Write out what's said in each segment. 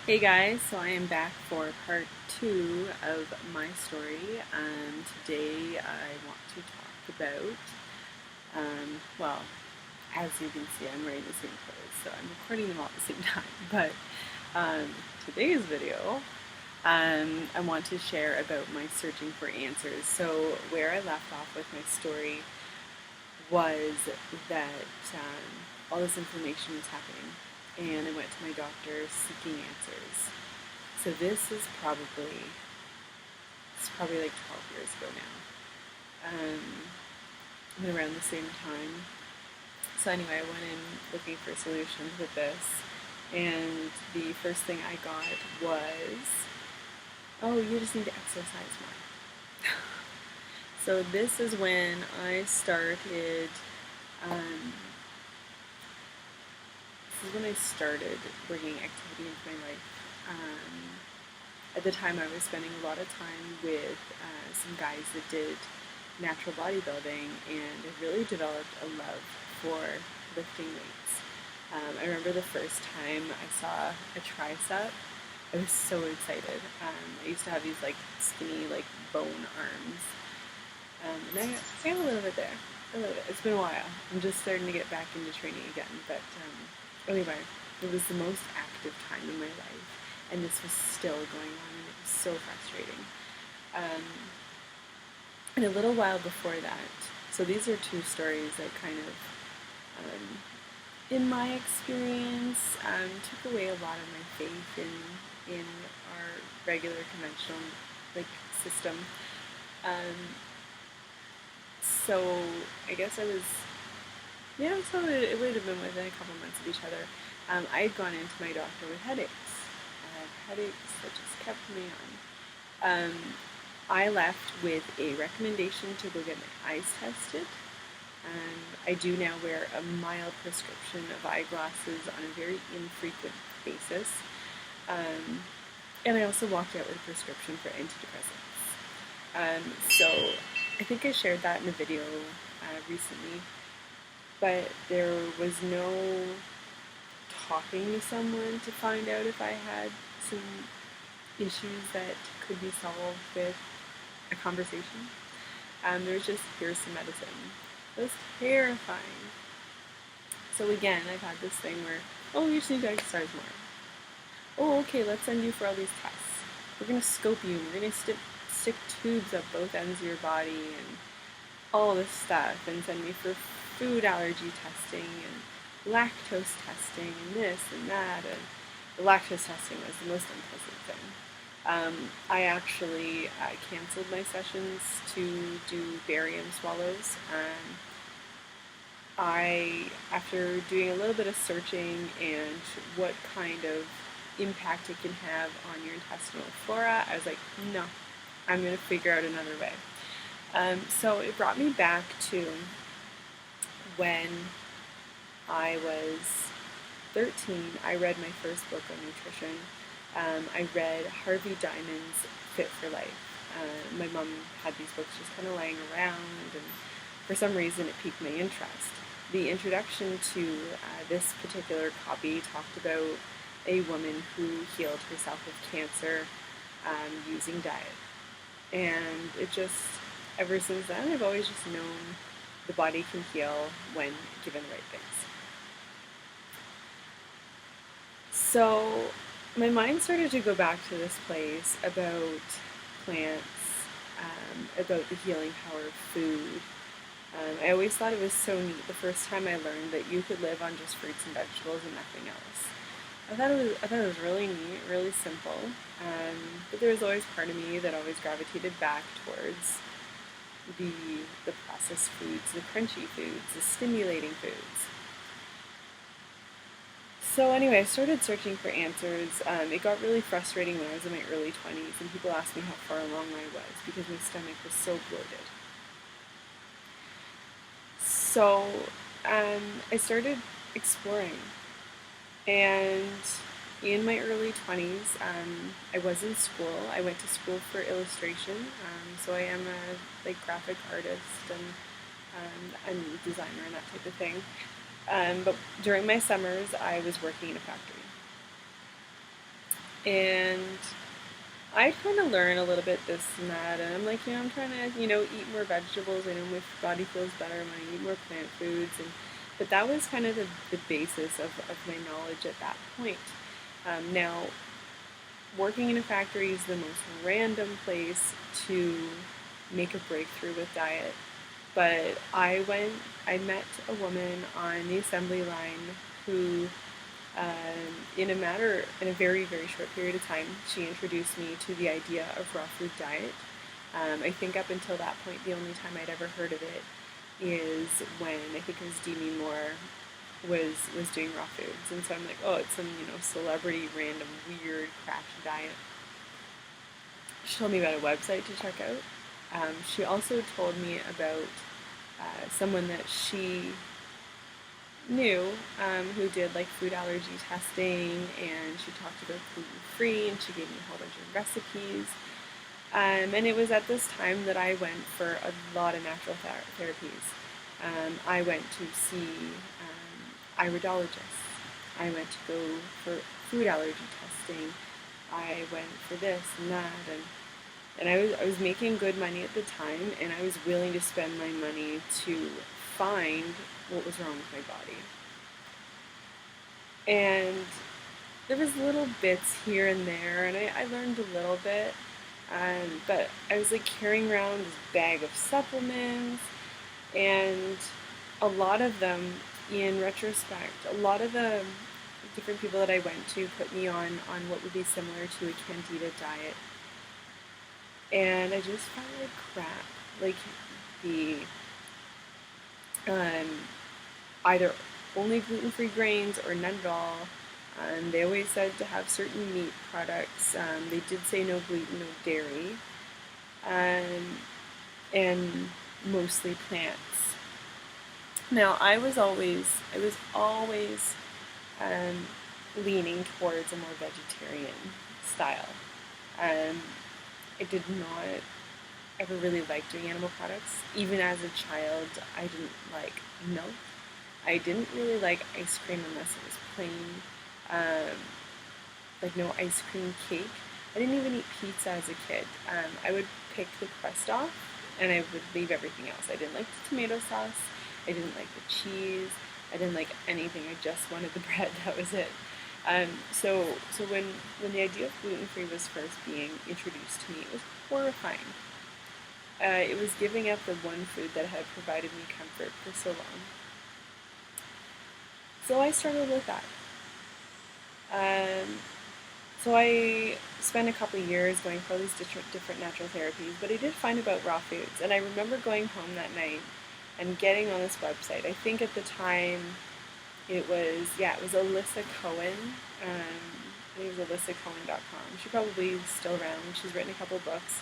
Hey guys, so I am back for part two of my story. Today I want to talk about, well, as you can see, I'm wearing the same clothes, so I'm recording them all at the same time. But um, today's video, I want to share about my searching for answers. So where I left off with my story was that all this inflammation was happening, and I went to my doctor seeking answers. So it's probably like 12 years ago now. Around the same time. So anyway, I went in looking for solutions with this, and the first thing I got was, oh, you just need to exercise more. So this is when I started. Um, this is when I started bringing activity into my life. At the time, I was spending a lot of time with some guys that did natural bodybuilding, and I really developed a love for lifting weights. I remember the first time I saw a tricep, I was so excited. I used to have these like skinny, like bone arms, and I have a little bit there. A little bit. It's been a while. I'm just starting to get back into training again, but anyway, it was the most active time in my life, and this was still going on, and it was so frustrating. Um, and a little while before that, so these are two stories that kind of, in my experience, took away a lot of my faith in our regular conventional like system. Um, so I guess I was, yeah, so it would have been within a couple months of each other. I had gone into my doctor with headaches. I had headaches that just kept me on. I left with a recommendation to go get my eyes tested. I do now wear a mild prescription of eyeglasses on a very infrequent basis. Um, and I also walked out with a prescription for antidepressants. So I think I shared that in a video recently, but there was no talking to someone to find out if I had some issues that could be solved with a conversation. There was just, here's some medicine. It was terrifying. So again, I've had this thing where, oh, you just need to exercise more. Oh, okay, let's send you for all these tests. We're going to scope you, and we're going to stick tubes up both ends of your body and all this stuff, and send me for food allergy testing and lactose testing and this and that. And the lactose testing was the most unpleasant thing. I actually canceled my sessions to do barium swallows. After doing a little bit of searching and what kind of impact it can have on your intestinal flora, I was like, no, I'm going to figure out another way. So it brought me back to when I was 13. I read my first book on nutrition. I read Harvey Diamond's Fit for Life. My mom had these books just kind of lying around, and for some reason it piqued my interest. The introduction to this particular copy talked about a woman who healed herself of cancer using diet. And it just, ever since then, I've always just known the body can heal when given the right things. So my mind started to go back to this place about plants, about the healing power of food. I always thought it was so neat the first time I learned that you could live on just fruits and vegetables and nothing else. I thought it was really neat, really simple, but there was always part of me that always gravitated back towards the processed foods, the crunchy foods, the stimulating foods. So anyway, I started searching for answers. It got really frustrating when I was in my early 20s, and people asked me how far along I was because my stomach was so bloated. So I started exploring, and in my early 20s, I was in school. I went to school for illustration, so I am a graphic artist and a designer and that type of thing. But during my summers, I was working in a factory. And I kind of learn a little bit this and that, and I'm like, I'm trying to, eat more vegetables. I know my body feels better when I eat more plant foods, but that was kind of the basis of my knowledge at that point. Now, working in a factory is the most random place to make a breakthrough with diet. But I met a woman on the assembly line who, in a very, very short period of time, she introduced me to the idea of raw food diet. I think up until that point, the only time I'd ever heard of it is when I think it was Demi Moore was doing raw foods, and so I'm like, oh, it's some celebrity random weird crash diet. She told me about a website to check out. She also told me about someone that she knew who did like food allergy testing, and she talked about gluten free, and she gave me a whole bunch of recipes. And it was at this time that I went for a lot of natural therapies. I went to see iridologists. I went to go for food allergy testing. I went for this and that, and I was making good money at the time, and I was willing to spend my money to find what was wrong with my body. And there was little bits here and there, and I learned a little bit. But I was like carrying around this bag of supplements, and a lot of them, in retrospect, a lot of the different people that I went to put me on what would be similar to a candida diet. And I just felt like crap. Like the either only gluten-free grains or none at all. They always said to have certain meat products. They did say no gluten, no dairy, and mostly plants. Now I was always leaning towards a more vegetarian style. I did not ever really like doing animal products. Even as a child, I didn't like milk. I didn't really like ice cream unless it was plain. Like no ice cream cake. I didn't even eat pizza as a kid. I would pick the crust off and I would leave everything else. I didn't like the tomato sauce. I didn't like the cheese. I didn't like anything. I just wanted the bread. That was it. So when the idea of gluten-free was first being introduced to me, it was horrifying. It was giving up the one food that had provided me comfort for so long. So I struggled with that. So I spent a couple of years going for all these different natural therapies, but I did find about raw foods. And I remember going home that night and getting on this website. I think at the time it was Alyssa Cohen. I think it was alyssacohen.com. She's probably still around. She's written a couple of books.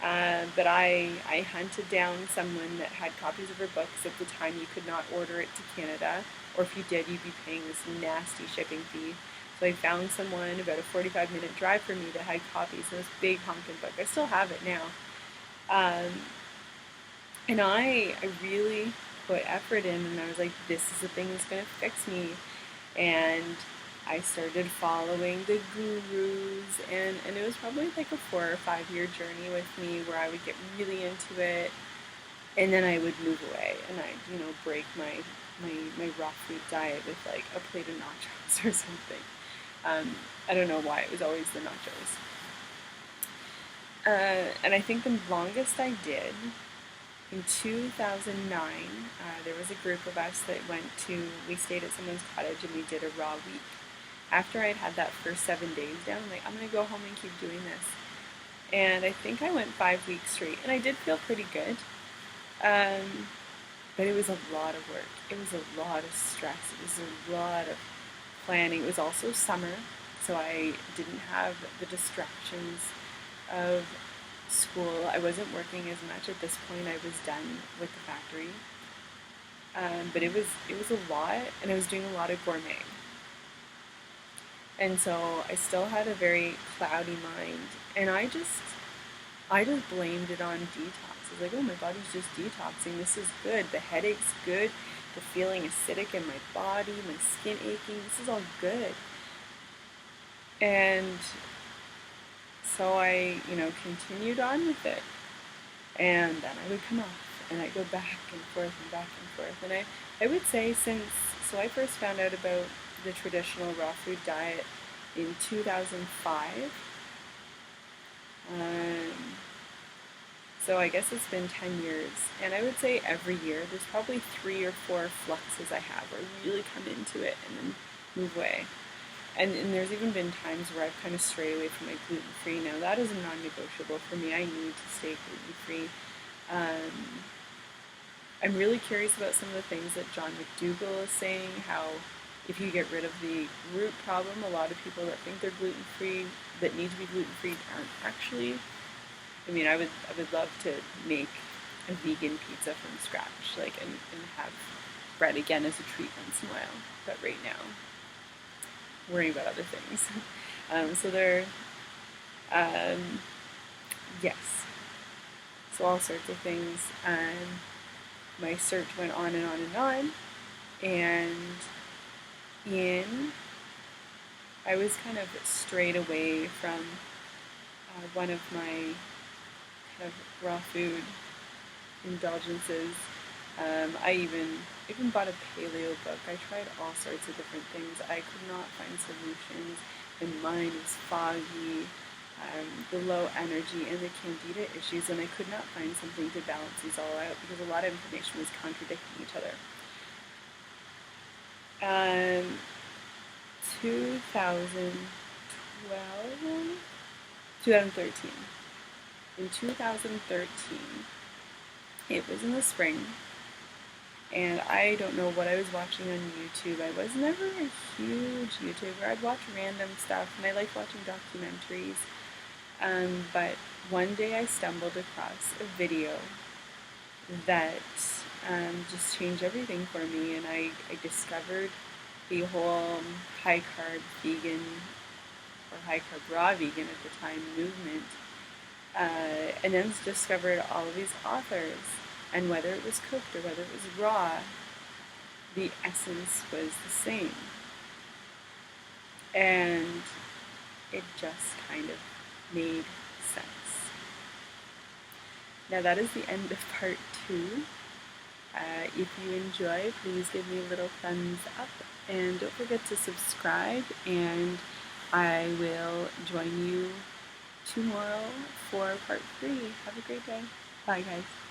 But I hunted down someone that had copies of her books. At the time, you could not order it to Canada, or if you did, you'd be paying this nasty shipping fee. So I found someone about a 45-minute drive from me that had copies of this big honking book. I still have it now. And I really put effort in, and I was like, this is the thing that's going to fix me. And I started following the gurus, and it was probably like a 4 or 5 year journey with me where I would get really into it, and then I would move away, and I'd, break my raw food diet with like a plate of nachos or something. I don't know why, it was always the nachos. And I think the longest I did, in 2009, there was a group of us that we stayed at someone's cottage and we did a raw week. After I'd had that first 7 days down, I'm like, I'm going to go home and keep doing this. And I think I went 5 weeks straight, and I did feel pretty good. But it was a lot of work. It was a lot of stress. It was a lot of planning. It was also summer, so I didn't have the distractions of school. I wasn't working as much at this point. I was done with the factory. But it was a lot, and I was doing a lot of gourmet. And so I still had a very cloudy mind, and I just blamed it on detox. I was like, oh, my body's just detoxing. This is good. The headache's good. The feeling acidic in my body, my skin aching. This is all good. And so I, continued on with it. And then I would come off and I'd go back and forth and back and forth. And I would say so I first found out about the traditional raw food diet in 2005. Um, so I guess it's been 10 years. And I would say every year there's probably 3 or 4 fluxes I have where I really come into it and then move away. And there's even been times where I've kind of strayed away from my gluten-free. Now that is a non-negotiable for me. I need to stay gluten-free. I'm really curious about some of the things that John McDougall is saying, how if you get rid of the root problem, a lot of people that think they're gluten-free, that need to be gluten-free, aren't actually. I mean, I would love to make a vegan pizza from scratch, and have bread again as a treat once in a while. But right now, worrying about other things. So there, um, yes. So all sorts of things. My search went on and on and on, and in I was kind of strayed away from one of my kind of raw food indulgences. I even bought a paleo book. I tried all sorts of different things. I could not find solutions. My mind was foggy, the low energy, and the candida issues, and I could not find something to balance these all out because a lot of information was contradicting each other. 2012, 2013. In 2013, it was in the spring, and I don't know what I was watching on YouTube. I was never a huge YouTuber. I'd watch random stuff, and I like watching documentaries. But one day I stumbled across a video that just changed everything for me, and I discovered the whole high-carb vegan, or high-carb raw vegan at the time, movement. And then discovered all of these authors, and whether it was cooked or whether it was raw, the essence was the same. And it just kind of made sense. Now that is the end of part 2. If you enjoy, please give me a little thumbs up, and don't forget to subscribe, and I will join you tomorrow for part 3. Have a great day. Bye, guys.